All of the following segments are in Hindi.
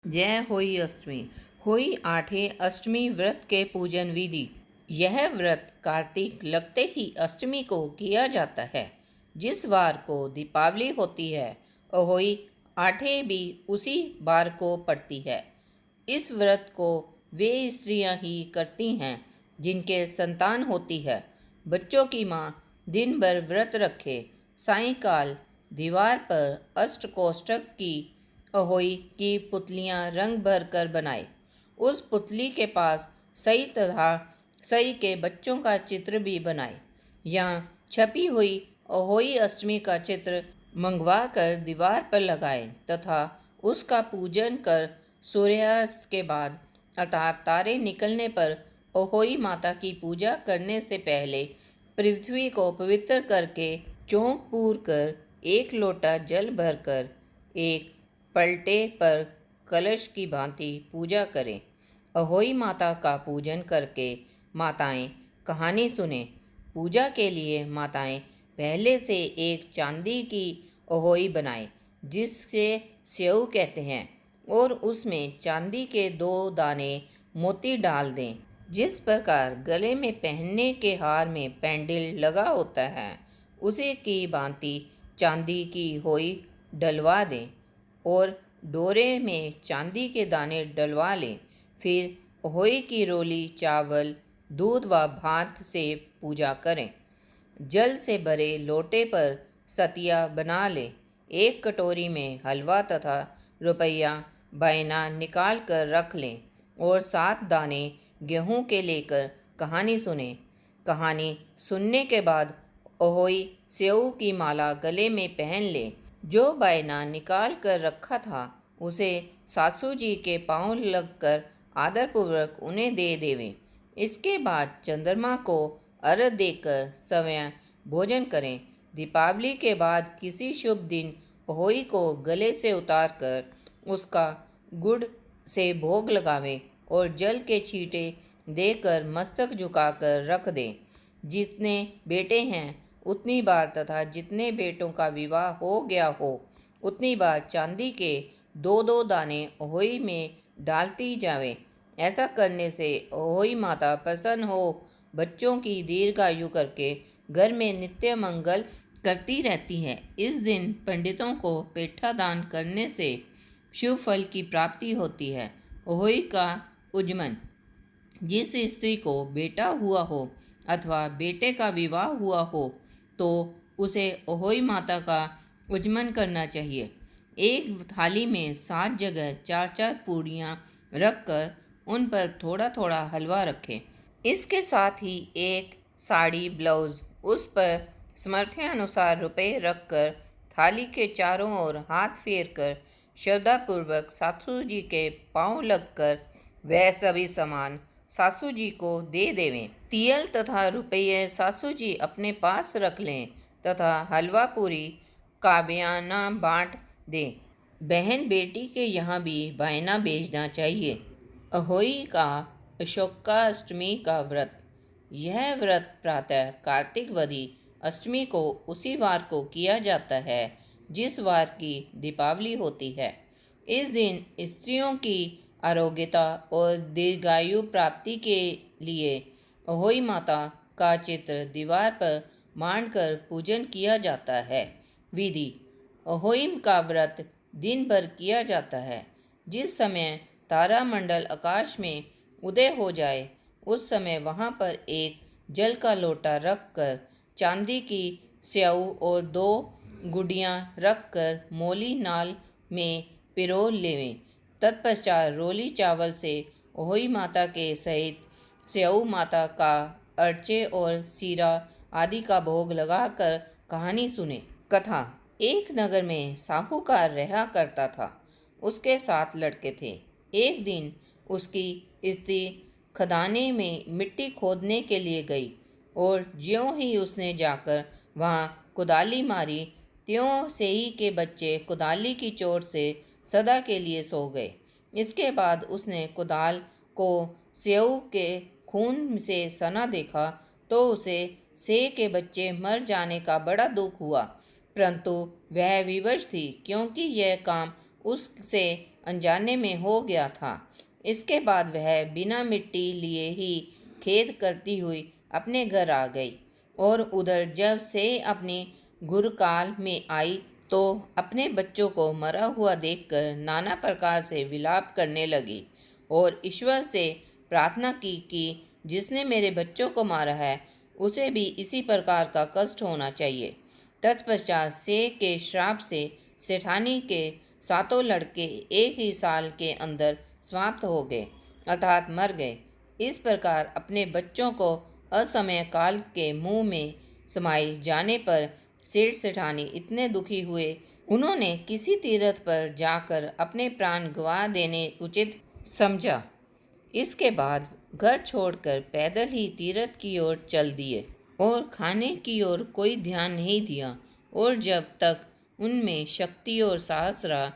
जय होई अष्टमी। होई आठे अष्टमी व्रत के पूजन विधि। यह व्रत कार्तिक लगते ही अष्टमी को किया जाता है। जिस वार को दीपावली होती है अहोई आठे भी उसी बार को पड़ती है। इस व्रत को वे स्त्रियां ही करती हैं जिनके संतान होती है। बच्चों की माँ दिन भर व्रत रखे सायंकाल दीवार पर अष्टकोष्ठक की अहोई की पुतलियां रंग भर कर बनाए। उस पुतली के पास सई तथा सई के बच्चों का चित्र भी बनाए। यहाँ छपी हुई अहोई अष्टमी का चित्र मंगवा कर दीवार पर लगाए तथा उसका पूजन कर सूर्यास्त के बाद अर्थात तारे निकलने पर अहोई माता की पूजा करने से पहले पृथ्वी को पवित्र करके चौंक पूर कर एक लोटा जल भरकर एक पलटे पर कलश की भांति पूजा करें। अहोई माता का पूजन करके माताएं कहानी सुने। पूजा के लिए माताएं पहले से एक चांदी की अहोई बनाएं जिससे सेव कहते हैं और उसमें चांदी के 2 दाने मोती डाल दें। जिस प्रकार गले में पहनने के हार में पेंडिल लगा होता है उसे की भांति चांदी की होई डलवा दें और डोरे में चांदी के दाने डलवा लें। फिर अहोई की रोली चावल दूध व भात से पूजा करें। जल से भरे लोटे पर सतिया बना लें। एक कटोरी में हलवा तथा रुपया बायना निकाल कर रख लें और 7 दाने गेहूं के लेकर कहानी सुने। कहानी सुनने के बाद अहोई सेव की माला गले में पहन ले। जो बायना निकाल कर रखा था उसे सासू जी के पांव लगकर आदरपूर्वक उन्हें दे देवें। इसके बाद चंद्रमा को अर्घ्य देकर स्वयं भोजन करें। दीपावली के बाद किसी शुभ दिन अहोई को गले से उतार कर उसका गुड़ से भोग लगावें और जल के छींटे देकर मस्तक झुकाकर रख दें। जितने बेटे हैं उतनी बार तथा जितने बेटों का विवाह हो गया हो उतनी बार चांदी के 2-2 दाने अहोई में डालती जावें। ऐसा करने से अहोई माता प्रसन्न हो बच्चों की दीर्घायु करके घर में नित्य मंगल करती रहती है। इस दिन पंडितों को पेठा दान करने से शुभ फल की प्राप्ति होती है। अहोई का उज्जमन। जिस स्त्री को बेटा हुआ हो अथवा बेटे का विवाह हुआ हो तो उसे अहोई माता का उज्जमन करना चाहिए। एक थाली में 7 जगह 4-4 पूड़ियाँ रखकर उन पर थोड़ा थोड़ा हलवा रखें। इसके साथ ही एक साड़ी ब्लाउज उस पर सामर्थ्यानुसार रुपये रखकर थाली के चारों ओर हाथ फेर कर श्रद्धापूर्वक सासू जी के पांव लगकर वह सभी सामान सासू जी को दे देवें। तियल तथा रुपये सासू जी अपने पास रख लें तथा हलवा पूरी का बयाना बांट दें। बहन बेटी के यहाँ भी बायना भेजना चाहिए। अहोई का अशोकाष्टमी का व्रत। यह व्रत प्रातः कार्तिक वदी अष्टमी को उसी वार को किया जाता है जिस वार की दीपावली होती है। इस दिन स्त्रियों की आरोग्यता और दीर्घायु प्राप्ति के लिए अहोई माता का चित्र दीवार पर मांडकर पूजन किया जाता है। विधि। अहोई का व्रत दिन भर किया जाता है। जिस समय तारामंडल आकाश में उदय हो जाए उस समय वहाँ पर एक जल का लोटा रखकर चांदी की स्याऊ और 2 गुड़ियाँ रखकर मोली नाल में पिरो लेवें। तत्पश्चात रोली चावल से अहोई माता के सहित स्याऊ माता का अर्चे और सीरा आदि का भोग लगाकर कहानी सुने। कथा। एक नगर में साहूकार रहा करता था। उसके 7 लड़के थे। एक दिन उसकी स्त्री खदाने में मिट्टी खोदने के लिए गई और ज्यों ही उसने जाकर वहाँ कुदाली मारी त्यों से ही के बच्चे कुदाली की चोट से सदा के लिए सो गए। इसके बाद उसने कुदाल को सेऊ के खून से सना देखा तो उसे से के बच्चे मर जाने का बड़ा दुख हुआ, परंतु वह विवश थी क्योंकि यह काम उससे अनजाने में हो गया था। इसके बाद वह बिना मिट्टी लिए ही खेद करती हुई अपने घर आ गई और उधर जब से अपनी गुरकाल में आई तो अपने बच्चों को मरा हुआ देखकर नाना प्रकार से विलाप करने लगी और ईश्वर से प्रार्थना की कि जिसने मेरे बच्चों को मारा है उसे भी इसी प्रकार का कष्ट होना चाहिए। तत्पश्चात से के श्राप से सेठानी के सातों लड़के एक ही साल के अंदर समाप्त हो गए अर्थात मर गए। इस प्रकार अपने बच्चों को असमय काल के मुंह में समाये जाने पर सेठ सेठानी इतने दुखी हुए उन्होंने किसी तीर्थ पर जाकर अपने प्राण गंवा देने उचित समझा। इसके बाद घर छोड़कर पैदल ही तीर्थ की ओर चल दिए और खाने की ओर कोई ध्यान नहीं दिया और जब तक उनमें शक्ति और साहस रहा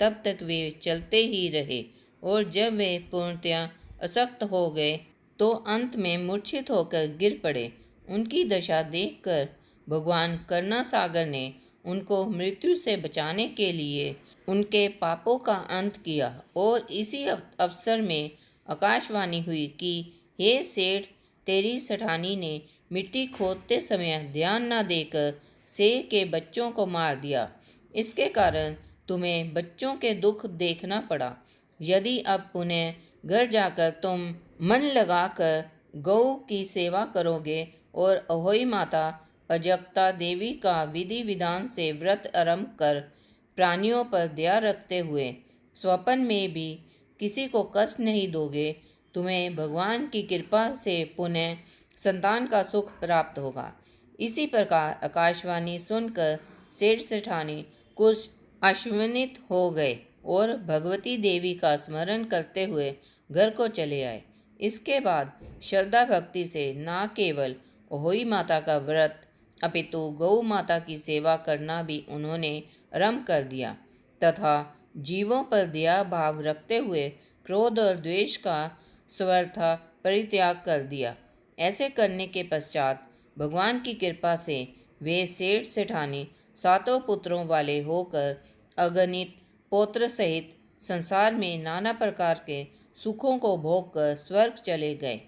तब तक वे चलते ही रहे और जब वे पूर्णतया अशक्त हो गए तो अंत में मूर्छित होकर गिर पड़े। उनकी दशा देखकर भगवान करुणासागर ने उनको मृत्यु से बचाने के लिए उनके पापों का अंत किया और इसी अवसर में आकाशवाणी हुई कि हे सेठ, तेरी सेठानी ने मिट्टी खोदते समय ध्यान न देकर से के बच्चों को मार दिया। इसके कारण तुम्हें बच्चों के दुख देखना पड़ा। यदि अब पुनः घर जाकर तुम मन लगाकर गौ की सेवा करोगे और अहोई माता अजगता देवी का विधि विधान से व्रत आरंभ कर प्राणियों पर दया रखते हुए स्वप्न में भी किसी को कष्ट नहीं दोगे, तुम्हें भगवान की कृपा से पुनः संतान का सुख प्राप्त होगा। इसी प्रकार आकाशवाणी सुनकर सेठ सेठानी कुछ आश्वनित हो गए और भगवती देवी का स्मरण करते हुए घर को चले आए। इसके बाद श्रद्धा भक्ति से न केवल अहोई माता का व्रत अपितु गौ माता की सेवा करना भी उन्होंने आरंभ कर दिया तथा जीवों पर दया भाव रखते हुए क्रोध और द्वेष का सर्वथा परित्याग कर दिया। ऐसे करने के पश्चात भगवान की कृपा से वे सेठ सेठानी सातों पुत्रों वाले होकर अगणित पौत्र सहित संसार में नाना प्रकार के सुखों को भोग कर स्वर्ग चले गए।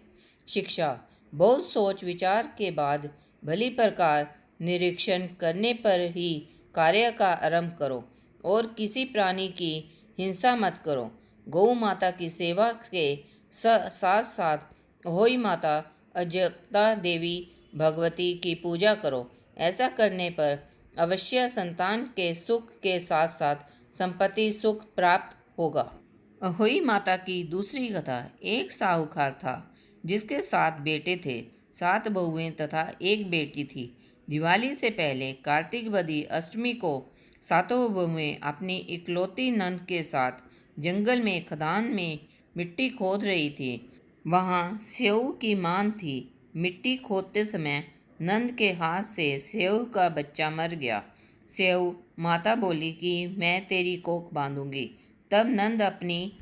शिक्षा: बहुत सोच विचार के बाद भली प्रकार निरीक्षण करने पर ही कार्य का आरंभ करो और किसी प्राणी की हिंसा मत करो। गौ माता की सेवा के साथ साथ अहोई माता अजगता देवी भगवती की पूजा करो। ऐसा करने पर अवश्य संतान के सुख के साथ साथ संपत्ति सुख प्राप्त होगा। अहोई माता की दूसरी कथा। एक साहूकार था जिसके 7 बेटे थे, 7 बहुएं तथा एक बेटी थी। दिवाली से पहले कार्तिक बदी अष्टमी को सातों बहुएं अपनी इकलौती नंद के साथ जंगल में खदान में मिट्टी खोद रही थी। वहाँ सेऊ की मान थी। मिट्टी खोदते समय नंद के हाथ से सेऊ का बच्चा मर गया। सेऊ माता बोली कि मैं तेरी कोख बांधूंगी। तब नंद अपनी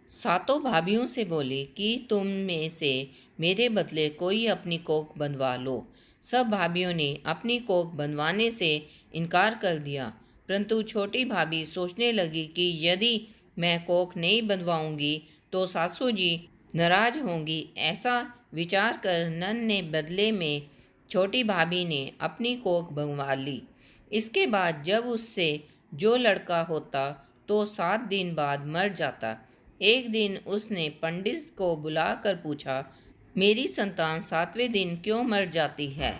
सातों भाभियों से बोली कि तुम में से मेरे बदले कोई अपनी कोख बंधवा लो। सब भाभियों ने अपनी कोख बंधवाने से इनकार कर दिया, परंतु छोटी भाभी सोचने लगी कि यदि मैं कोख नहीं बंधवाऊंगी तो सासू जी नाराज होंगी। ऐसा विचार कर नंद ने बदले में छोटी भाभी ने अपनी कोख बंधवा ली। इसके बाद जब उससे जो लड़का होता तो 7 दिन बाद मर जाता। एक दिन उसने पंडित को बुलाकर पूछा, मेरी संतान 7वें दिन क्यों मर जाती है?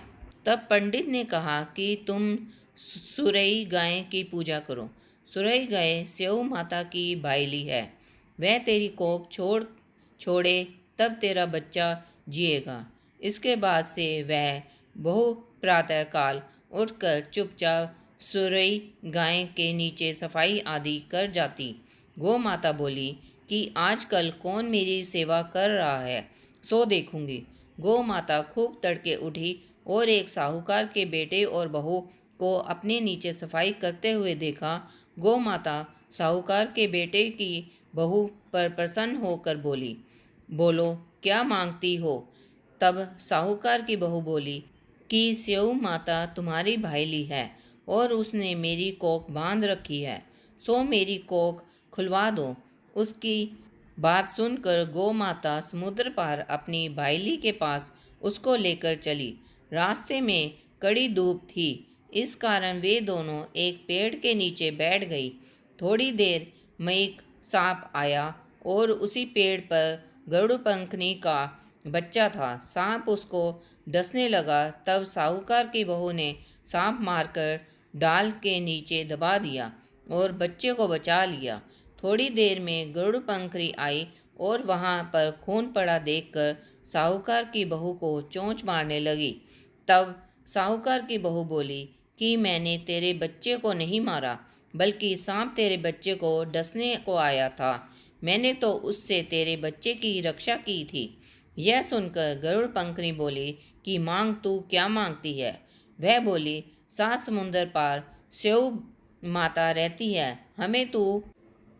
तब पंडित ने कहा कि तुम सुरई गाय की पूजा करो। सुरई गाय सेऊ माता की भाईली है। वह तेरी कोख छोड़े तब तेरा बच्चा जिएगा। इसके बाद से वह बहु प्रातःकाल उठकर चुपचाप सुरई गाय के नीचे सफाई आदि कर जाती। गौ माता बोली कि आजकल कौन मेरी सेवा कर रहा है, सो देखूंगी। गौ माता खूब तड़के उठी और एक साहूकार के बेटे और बहू को अपने नीचे सफाई करते हुए देखा। गौ माता साहूकार के बेटे की बहू पर प्रसन्न होकर बोली, बोलो क्या मांगती हो? तब साहूकार की बहू बोली कि सेऊ माता तुम्हारी भाईली है और उसने मेरी कोख बांध रखी है, सो मेरी कोख खुलवा दो। उसकी बात सुनकर गौ माता समुद्र पार अपनी बाइली के पास उसको लेकर चली। रास्ते में कड़ी धूप थी, इस कारण वे दोनों एक पेड़ के नीचे बैठ गई। थोड़ी देर में एक सांप आया और उसी पेड़ पर गरुड़ पंखनी का बच्चा था। सांप उसको डसने लगा, तब साहूकार की बहू ने सांप मारकर डाल के नीचे दबा दिया और बच्चे को बचा लिया। थोड़ी देर में गरुड़ पंखरी आई और वहां पर खून पड़ा देखकर साहूकार की बहू को चोंच मारने लगी। तब साहूकार की बहू बोली कि मैंने तेरे बच्चे को नहीं मारा, बल्कि सांप तेरे बच्चे को डसने को आया था। मैंने तो उससे तेरे बच्चे की रक्षा की थी। यह सुनकर गरुड़ पंखनी बोली कि मांग, तू क्या मांगती है? वह बोली, 7 समुंदर पार स्यऊ माता रहती है, हमें तू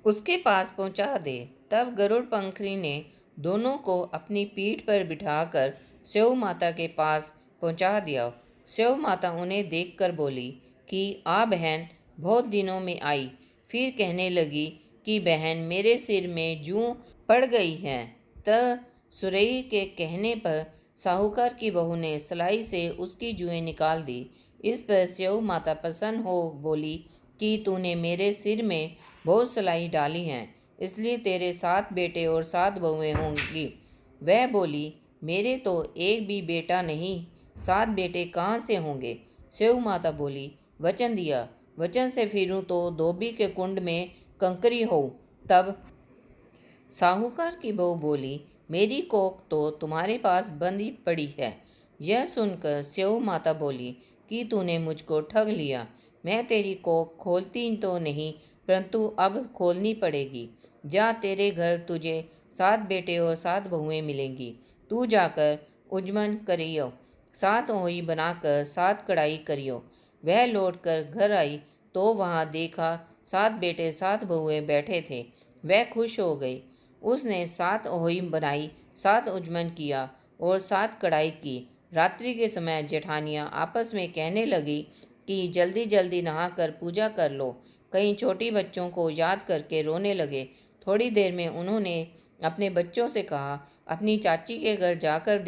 उसके पास पहुंचा दे। तब गरुड़ पंखरी ने दोनों को अपनी पीठ पर बिठाकर स्यऊ माता के पास पहुंचा दिया। स्यऊ माता उन्हें देखकर बोली कि आ बहन, बहुत दिनों में आई। फिर कहने लगी कि बहन, मेरे सिर में जूं पड़ गई है। त सुरई के कहने पर साहूकार की बहू ने सलाई से उसकी जुएं निकाल दी। इस पर स्यऊ माता प्रसन्न हो बोली कि तूने मेरे सिर में बहुत सलाई डाली हैं, इसलिए तेरे 7 बेटे और 7 बहुएं होंगी। वह बोली, मेरे तो एक भी बेटा नहीं, 7 बेटे कहाँ से होंगे? स्यऊ माता बोली, वचन दिया, वचन से फिरूं तो धोबी के कुंड में कंकरी हो। तब साहूकार की बहू बोली, मेरी कोख तो तुम्हारे पास बंधी पड़ी है। यह सुनकर स्यऊ माता बोली कि तूने मुझको ठग लिया। मैं तेरी कोख खोलती तो नहीं, परंतु अब खोलनी पड़ेगी। जा, तेरे घर तुझे 7 बेटे और 7 बहुएं मिलेंगी। तू जाकर उजमन करियो, 7 ओही बनाकर 7 कढ़ाई करियो। वह लौटकर घर आई तो वहां देखा 7 बेटे 7 बहुएं बैठे थे। वह खुश हो गई। उसने 7 ओही बनाई, 7 उजमन किया और 7 कढ़ाई की। रात्रि के समय जेठानियां आपस में कहने लगी कि जल्दी जल्दी नहाकर पूजा कर लो। कई छोटी बच्चों को याद करके रोने लगे। थोड़ी देर में उन्होंने अपने बच्चों से कहा, अपनी चाची के घर जाकर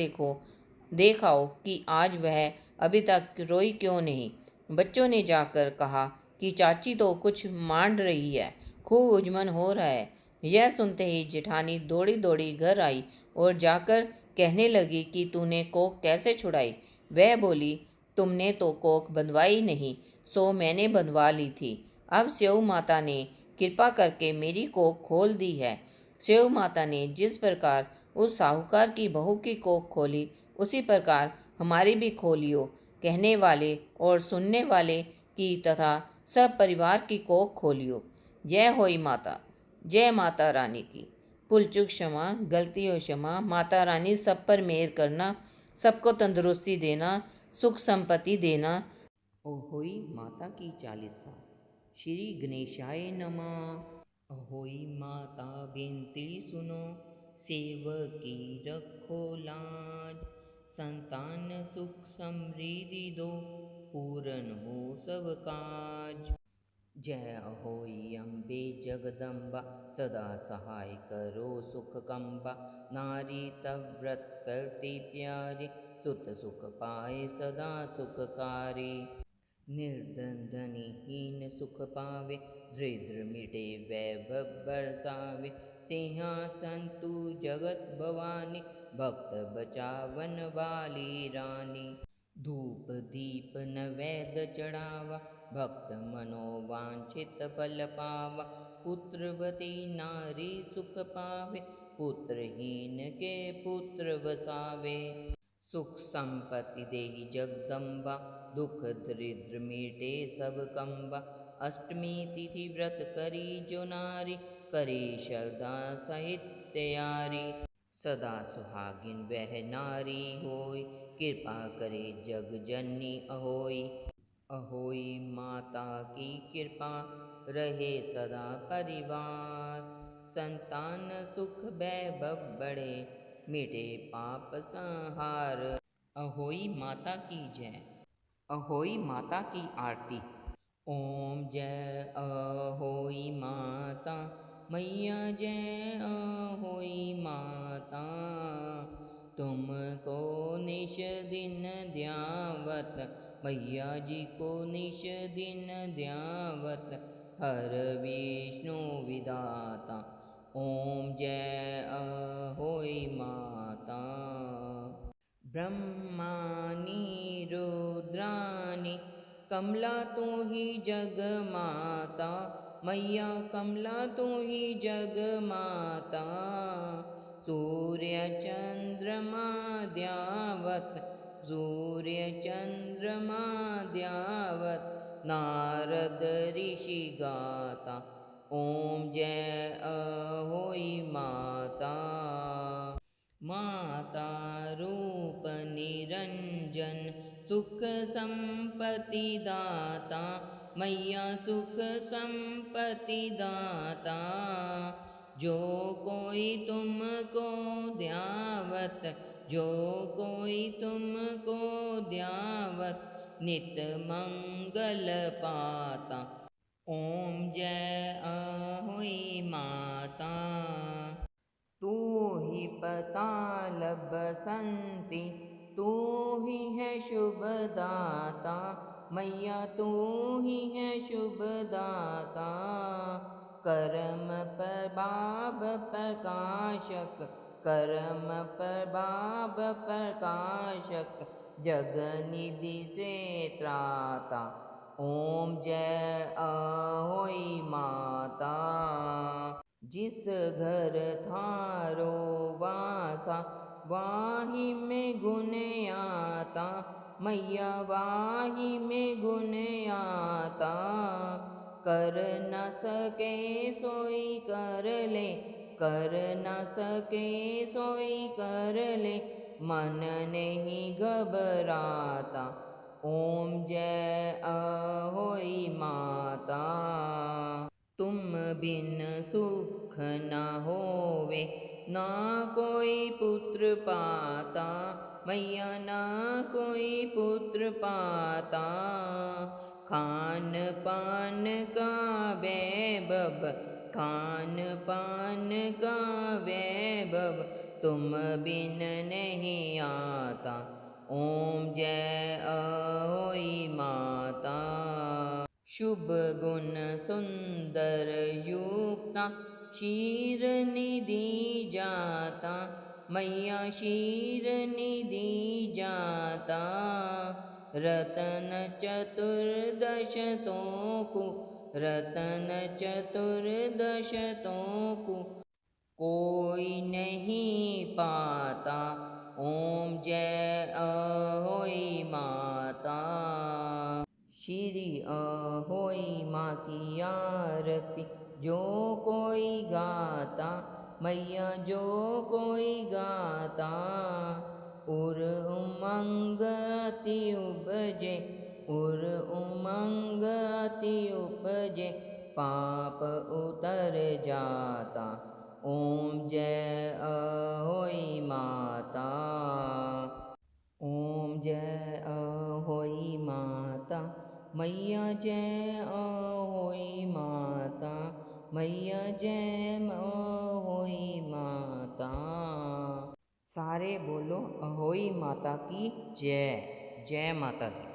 देखाओ कि आज वह अभी तक रोई क्यों नहीं। बच्चों ने जाकर कहा कि चाची तो कुछ मांड रही है, खूब उजमन हो रहा है। यह सुनते ही जेठानी दौड़ी दौड़ी घर आई और जाकर कहने लगी कि तूने कोख कैसे छुड़ाई? वह बोली, तुमने तो कोख बंधवाई नहीं, सो मैंने बंधवा ली थी। अब स्यऊ माता ने कृपा करके मेरी कोख खोल दी है। स्यऊ माता ने जिस प्रकार उस साहूकार की बहू की कोख खोली, उसी प्रकार हमारी भी खोलियो। कहने वाले और सुनने वाले की तथा सब परिवार की कोख खोलियो। जय होई माता, जय माता रानी की। भूल चूक क्षमा, गलती हो क्षमा। माता रानी सब पर मेहर करना, सबको तंदुरुस्ती देना, सुख संपत्ति देना। अहोई माता की चालीसा। श्री गणेशाय नमः। अहोई माता बिनती सुनो, सेवकी रखो लाज। संतान सुख समृद्धि दो, पूर्ण हो सब काज। जय अहोई अम्बे जगदम्बा, सदा सहाय करो सुख कंबा। नारी तव व्रत करती प्यारी, सुत सुख पाए सदा सुखकारी। निर्धन धनी हीन सुख पावे, दरिद्र मिटे वैभव बरसावे। सिंहासन तू जगत भवानी, भक्त बचावन वाली रानी। धूप दीप नैवेद्य चढ़ावा, भक्त मनोवांछित फल पावा। पुत्रवती नारी सुख पावे, पुत्रहीन के पुत्र वसावे। सुख संपत्ति देहि जगदम्बा, दुख दरिद्र मिटे सब कंबा। अष्टमी तिथि व्रत करी जो नारी, करे श्रद्धा सहित तैयारी। सदा सुहागिन वह नारी होय, कृपा करे जग जननी अहोई। अहोई माता की कृपा, रहे सदा परिवार। संतान सुख वैभव बढ़े, मिटे पाप संहार। अहोई माता की जय। अहोई माता की आरती। ओम जय अहोई माता, मैया जय अहोई माता। तुमको निश दिन ध्यावत, मैया जी को निश दिन ध्यावत, हर विष्णु विधाता। ओम जय अहोई माता। ब्रह्माणि रुद्राणि कमला तू ही जग माता, मैया कमला तू ही जग माता। सूर्य चंद्रमा द्यावत, सूर्य चंद्रमा द्यावत, नारद ऋषि गाता। ओम जय अहोई माता। माता रूप निरंजन सुख संपत्ति दाता, मैया सुख संपत्ति दाता। जो कोई तुमको ध्यावत, जो कोई तुमको ध्यावत, नित मंगल पाता। ओम जय अहोई माता। तू ही पताल बसंती, तू ही है शुभ दाता, मैया तू ही है शुभ दाता। कर्म प्रभाव प्रकाशक, कर्म प्रभाव प्रकाशक, जगनिधि से त्राता। ओम जय अहोई माता। जिस घर थारो वासा, वाही में गुण आता, मैया वाही में गुण आता। कर न सके सोई कर ले, कर न सके सोई कर ले, मन नहीं घबराता। ओम जय अहोई माता। तुम बिन सुख न होवे, ना कोई पुत्र पाता, मैया ना कोई पुत्र पाता। खान पान का वैभव, खान पान का वैभव, तुम बिन नहीं आता। ओम जय अहोई माता। शुभ गुण सुंदर युक्ता, शीर निधि जाता, मैया शीर निधि जाता। रतन चतुर्दश तोकु, रतन चतुर्दश तोकु, कोई नहीं पाता। ओम जय अहोई माता। श्री अहोई माँ की आरती जो कोई गाता, मैया जो कोई गाता। उर उमंग अति उपजे, उर उमंग अति उपजे, पाप उतर जाता। ओम जय अहोई माता। ओम जय अहोई माता, मैया जय अहोई माता, मैया जय अहोई माता। सारे बोलो अहोई माता की जय। जय माता दी।